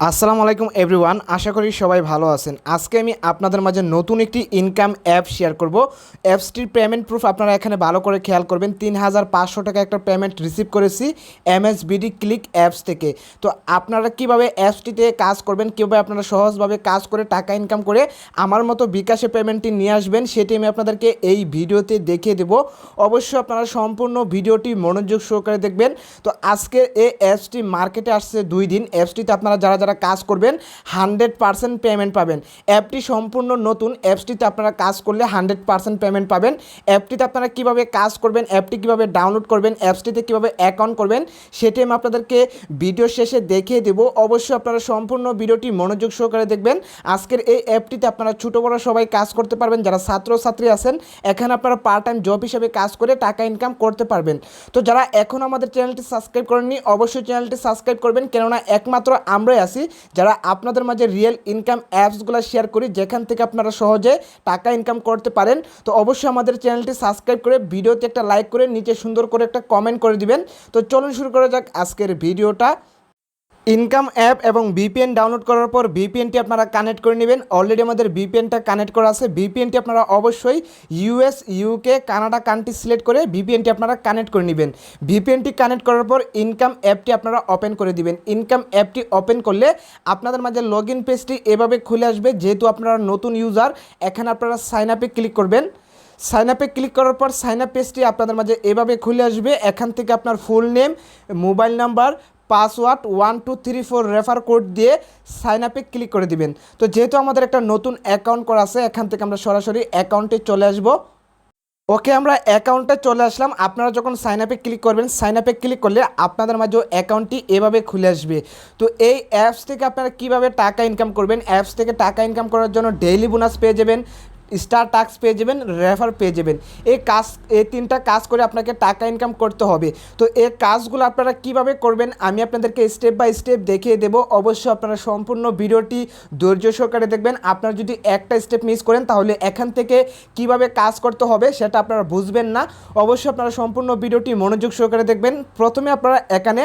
আসসালামু আলাইকুম এভরিওয়ান, আশা করি সবাই ভালো আছেন। আজকে আমি আপনাদের মাঝে নতুন একটি ইনকাম অ্যাপ শেয়ার করব। অ্যাপসটির পেমেন্ট প্রুফ আপনারা এখানে ভালো করে খেয়াল করবেন। ৩,৫০০ টাকা একটা পেমেন্ট রিসিভ করেছি এমএসবিডি ক্লিক অ্যাপস থেকে। তো আপনারা কিভাবে অ্যাপসটিতে কাজ করবেন, কীভাবে আপনারা সহজভাবে কাজ করে টাকা ইনকাম করে আমার মতো বিকাশে পেমেন্টটি নিয়ে আসবেন, সেটি আমি আপনাদেরকে এই ভিডিওতে দেখিয়ে দেব। অবশ্যই আপনারা সম্পূর্ণ ভিডিওটি মনোযোগ সহকারে দেখবেন। তো আজকের এই অ্যাপসটি মার্কেটে আসছে 2 দিন। অ্যাপসটিতে আপনারা যারা কাজ করবেন 100% পেমেন্ট পাবেন। অ্যাপটি সম্পূর্ণ নতুন। অ্যাপসটিতে আপনারা কাজ করলে 100% পেমেন্ট পাবেন। অ্যাপটিতে আপনারা কিভাবে কাজ করবেন, অ্যাপটি কিভাবে ডাউনলোড করবেন, অ্যাপসটিতে কিভাবে অ্যাকাউন্ট করবেন, সেটি আমি আপনাদেরকে ভিডিও শেষে দেখিয়ে দেব। অবশ্যই আপনারা সম্পূর্ণ ভিডিওটি মনোযোগ সহকারে দেখবেন। আজকের এই অ্যাপটিতে আপনারা ছোটো বড় সবাই কাজ করতে পারবেন। যারা ছাত্রছাত্রী আছেন এখানে আপনারা পার্ট টাইম জব হিসেবে কাজ করে টাকা ইনকাম করতে পারবেন। তো যারা এখন আমাদের চ্যানেলটি সাবস্ক্রাইব করেননি অবশ্যই চ্যানেলটি সাবস্ক্রাইব করবেন, কেননা একমাত্র আমরাই আছি যারা আপনাদের মাঝে রিয়েল ইনকাম অ্যাপসগুলো শেয়ার করি, যেখান থেকে আপনারা সহজে টাকা ইনকাম করতে পারেন। তো অবশ্যই আমাদের চ্যানেলটি সাবস্ক্রাইব করে ভিডিওতে একটা লাইক করে নিচে সুন্দর করে একটা কমেন্ট করে দিবেন। তো চলুন শুরু করা যাক আজকের ভিডিওটা। ইনকাম অ্যাপ এবং ভিপিএন ডাউনলোড করার পর ভিপিএনটি আপনারা কানেক্ট করে নেবেন। অলরেডি আমাদের ভিপিএনটা কানেক্ট করা আছে। ভিপিএনটি আপনারা অবশ্যই US, UK, Canada country select করে ভিপিএনটি আপনারা কানেক্ট করে নেবেন। ভিপিএনটি কানেক্ট করার পর ইনকাম অ্যাপটি আপনারা ওপেন করে দিবেন। ইনকাম অ্যাপটি ওপেন করলে আপনাদের মাঝে লগ ইন পেজটি এভাবে খুলে আসবে। যেহেতু আপনারা নতুন ইউজার, এখানে আপনারা সাইন আপে ক্লিক করবেন। সাইন আপে ক্লিক করার পর সাইন আপ পেজটি আপনাদের মাঝে এভাবে খুলে আসবে। এখান থেকে আপনার full name, mobile number, password 1 2 3 4 refer code দিয়ে সাইন আপে ক্লিক করে দিবেন। তো যেহেতু আমাদের একটা নতুন অ্যাকাউন্ট করা আছে, এখান থেকে আমরা সরাসরি অ্যাকাউন্টে চলে আসব। ওকে, আমরা অ্যাকাউন্টে চলে আসলাম। আপনারা যখন সাইন আপে ক্লিক করবেন, সাইন আপে ক্লিক করলে আপনাদের মাঝে অ্যাকাউন্টটি এভাবে খুলে আসবে। তো এই অ্যাপস থেকে আপনারা কীভাবে টাকা ইনকাম করবেন, অ্যাপস থেকে টাকা ইনকাম করার জন্য ডেইলি বোনাস পেয়ে যাবেন, স্টার টাস্ক পেয়ে যাবেন, রেফার পেয়ে যাবেন। এই 3টা কাজ করে আপনাকে টাকা ইনকাম করতে হবে। তো এই কাজগুলো আপনারা কিভাবে করবেন আমি আপনাদেরকে স্টেপ বাই স্টেপ দেখিয়ে দেব। অবশ্যই আপনারা সম্পূর্ণ ভিডিওটি ধৈর্য সহকারে দেখবেন। আপনারা যদি একটা স্টেপ মিস করেন তাহলে এখান থেকে কিভাবে কাজ করতে হবে সেটা আপনারা বুঝবেন না। অবশ্যই আপনারা সম্পূর্ণ ভিডিওটি মনোযোগ সহকারে দেখবেন। প্রথমে আপনারা এখানে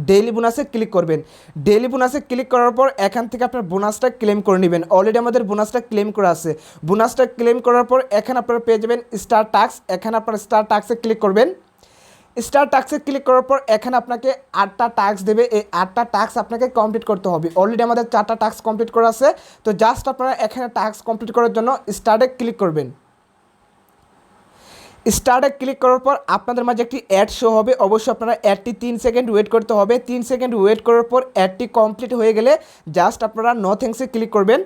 ডেইলি বোনাসে ক্লিক করবেন। ডেইলি বোনাসে ক্লিক করার পর এখান থেকে আপনার বোনাসটা ক্লেম করে নেবেন। অলরেডি আমাদের বোনাসটা ক্লেম করা আছে। বোনাসটা ক্লেম করার পর এখানে আপনারা পেয়ে যাবেন স্টার টাস্ক। এখানে আপনারা স্টার টাস্কে ক্লিক করবেন। স্টার টাস্কে ক্লিক করার পর এখানে আপনাকে 8টা টাস্ক দেবে। এই 8টা টাস্ক আপনাকে কমপ্লিট করতে হবে। অলরেডি আমাদের 4টা টাস্ক কমপ্লিট করা আছে। তো জাস্ট আপনারা এখানে টাস্ক কমপ্লিট করার জন্য স্টার্টে ক্লিক করবেন। স্টার্টে ক্লিক করার পর আপনাদের মাঝে একটি অ্যাড শো হবে। অবশ্যই আপনারা অ্যাডটি 3 সেকেন্ড ওয়েট করতে হবে। 3 সেকেন্ড ওয়েট করার পর অ্যাডটি কমপ্লিট হয়ে গেলে জাস্ট আপনারা নো থ্যাঙ্কসে ক্লিক করবেন।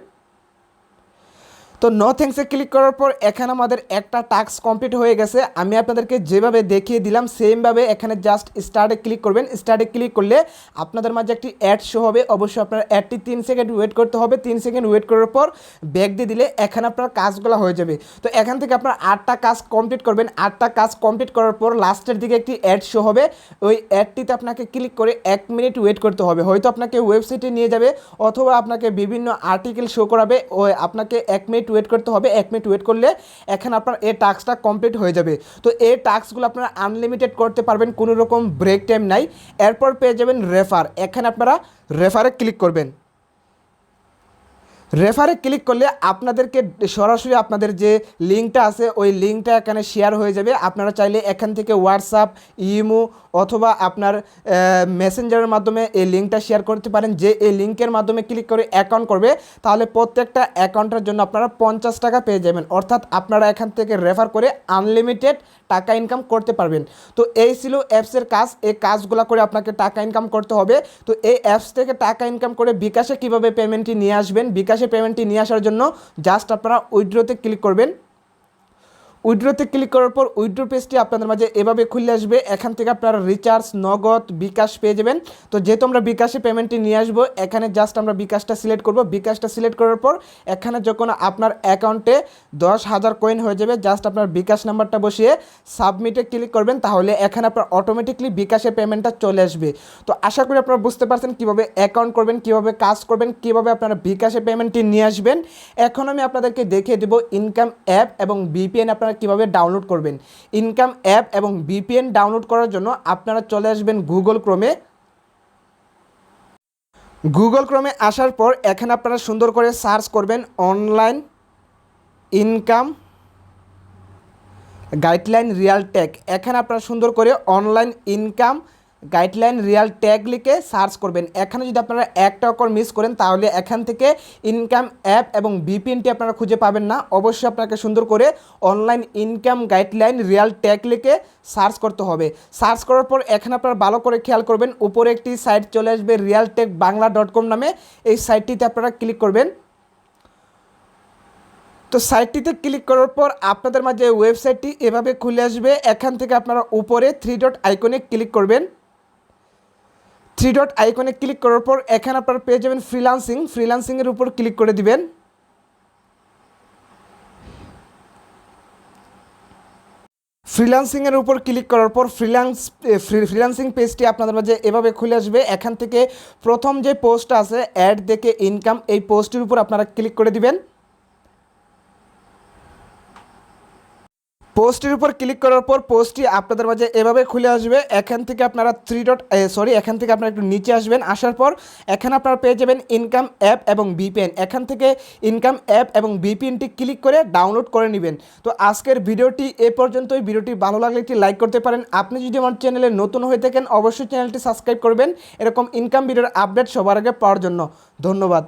তো নো থ্যাঙ্কসে ক্লিক করার পর এখানে আমাদের একটা টাস্ক কমপ্লিট হয়ে গেছে। আমি আপনাদেরকে যেভাবে দেখিয়ে দিলাম সেমভাবে এখানে জাস্ট স্টার্টে ক্লিক করবেন। স্টার্টে ক্লিক করলে আপনাদের মাঝে একটি অ্যাড শো হবে। অবশ্যই আপনার অ্যাডটি 3 সেকেন্ড ওয়েট করতে হবে। 3 সেকেন্ড ওয়েট করার পর ব্যাক দিয়ে দিলে এখানে আপনার কাজগুলো হয়ে যাবে। তো এখান থেকে আপনার 8টা কাজ কমপ্লিট করবেন। 8টা কাজ কমপ্লিট করার পর লাস্টের দিকে একটি অ্যাড শো হবে। ওই অ্যাডটিতে আপনাকে ক্লিক করে 1 মিনিট ওয়েট করতে হবে। হয়তো আপনাকে ওয়েবসাইটে নিয়ে যাবে অথবা আপনাকে বিভিন্ন আর্টিকেল শো করাবে। আপনাকে 1 মিনিট ওয়েট করতে হবে। 1 মিনিট ওয়েট করলে এখানে আপনার এই টাস্কটা কমপ্লিট হয়ে যাবে। তো এই টাস্কগুলো আপনারা আনলিমিটেড করতে পারবেন, কোনো রকম ব্রেক টাইম নাই। এরপর পেয়ে যাবেন রেফার। এখানে আপনারা রেফারে ক্লিক করবেন। রেফারে ক্লিক করলে আপনাদেরকে সরাসরি আপনাদের যে লিঙ্কটা আছে ওই লিঙ্কটা এখানে শেয়ার হয়ে যাবে। আপনারা চাইলে এখান থেকে হোয়াটসঅ্যাপ, ইমো অথবা আপনার মেসেঞ্জারের মাধ্যমে এই লিঙ্কটা শেয়ার করতে পারেন। যে এই লিঙ্কের মাধ্যমে ক্লিক করে অ্যাকাউন্ট করবে তাহলে প্রত্যেকটা অ্যাকাউন্টের জন্য আপনারা 50 টাকা পেয়ে যাবেন। অর্থাৎ আপনারা এখান থেকে রেফার করে আনলিমিটেড টাকা ইনকাম করতে পারবেন। তো এই ছিল অ্যাপসের কাজ। এই কাজগুলো করে আপনাকে টাকা ইনকাম করতে হবে। তো এই অ্যাপস থেকে টাকা ইনকাম করে বিকাশে কিভাবে পেমেন্টটি নিয়ে আসবেন, বিকাশে পেমেন্টটি নিয়ে আসার জন্য জাস্ট আপনারা উইথড্রতে ক্লিক করবেন। উইথড্রতে ক্লিক করার পর উইথড্র পেজটি আপনাদের মাঝে এভাবে খুলে আসবে। এখান থেকে আপনারা রিচার্জ, নগদ, বিকাশ পেয়ে যাবেন। তো যেহেতু আমরা বিকাশে পেমেন্টটি নিয়ে আসবো এখানে জাস্ট আমরা বিকাশটা সিলেক্ট করব। বিকাশটা সিলেক্ট করার পর এখানে যখন আপনার অ্যাকাউন্টে 10,000 কয়েন হয়ে যাবে জাস্ট আপনার বিকাশ নাম্বারটা বসিয়ে সাবমিটে ক্লিক করবেন। তাহলে এখানে আপনার অটোমেটিকলি বিকাশে পেমেন্টটা চলে আসবে। তো আশা করি আপনারা বুঝতে পারছেন কীভাবে অ্যাকাউন্ট করবেন, কীভাবে কাজ করবেন, কীভাবে আপনারা বিকাশে পেমেন্টটি নিয়ে আসবেন। এখন আমি আপনাদেরকে দেখিয়ে দেবো ইনকাম অ্যাপ এবং ভিপিএন আপনারা কিভাবে ডাউনলোড করবেন। ইনকাম অ্যাপ এবং ভিপিএন ডাউনলোড করার জন্য আপনারা চলে আসবেন গুগল ক্রোমে। গুগল ক্রোমে আসার পর এখানে আপনারা সুন্দর করে সার্চ করবেন online income guideline Real tag. এখানে আপনারা সুন্দর করে online income guideline Real tag লিখে সার্চ করবেন। এখানে যদি আপনারা একটা অক্ষর মিস করেন তাহলে এখান থেকে ইনকাম অ্যাপ এবং বিপিএনটি আপনারা খুঁজে পাবেন না। অবশ্যই আপনাকে সুন্দর করে online income guideline Real tag লিখে সার্চ করতে হবে। সার্চ করার পর এখানে আপনারা ভালো করে খেয়াল করবেন, উপরে একটি সাইট চলে আসবে রিয়াল টেক বাংলা .com নামে। এই সাইটটিতে আপনারা ক্লিক করবেন। তো সাইটটিতে ক্লিক করার পর আপনাদের মাঝে ওয়েবসাইটটি এভাবে খুলে আসবে। এখান থেকে আপনারা উপরে 3 ডট আইকনে ক্লিক করবেন। 3 ডট আইকনে ক্লিক করার পর এখানে আপনারা পেয়ে যাবেন ফ্রিল্যান্সিংয়ের উপর ক্লিক করে দিবেন। ফ্রিল্যান্সিংয়ের উপর ক্লিক করার পর ফ্রিল্যান্সিং পেজটি আপনাদের মাঝে এভাবে খুলে আসবে। এখান থেকে প্রথম যে পোস্ট আছে অ্যাড দেখে ইনকাম, এই পোস্টের উপর আপনারা ক্লিক করে দিবেন। পোস্টের উপর ক্লিক করার পর পোস্টটি আপনাদের মাঝে এভাবে খুলে আসবে। এখান থেকে আপনারা এখান থেকে আপনারা একটু নিচে আসবেন। আসার পর এখানে আপনারা পেয়ে যাবেন ইনকাম অ্যাপ এবং বিপিএন। এখান থেকে ইনকাম অ্যাপ এবং বিপিএনটি ক্লিক করে ডাউনলোড করে নেবেন। তো আজকের ভিডিওটি এ পর্যন্তই। ভিডিওটি ভালো লাগলে একটি লাইক করতে পারেন। আপনি যদি আমার চ্যানেলে নতুন হয়ে থাকেন অবশ্যই চ্যানেলটি সাবস্ক্রাইব করবেন এরকম ইনকাম ভিডিওর আপডেট সবার আগে পাওয়ার জন্য। ধন্যবাদ।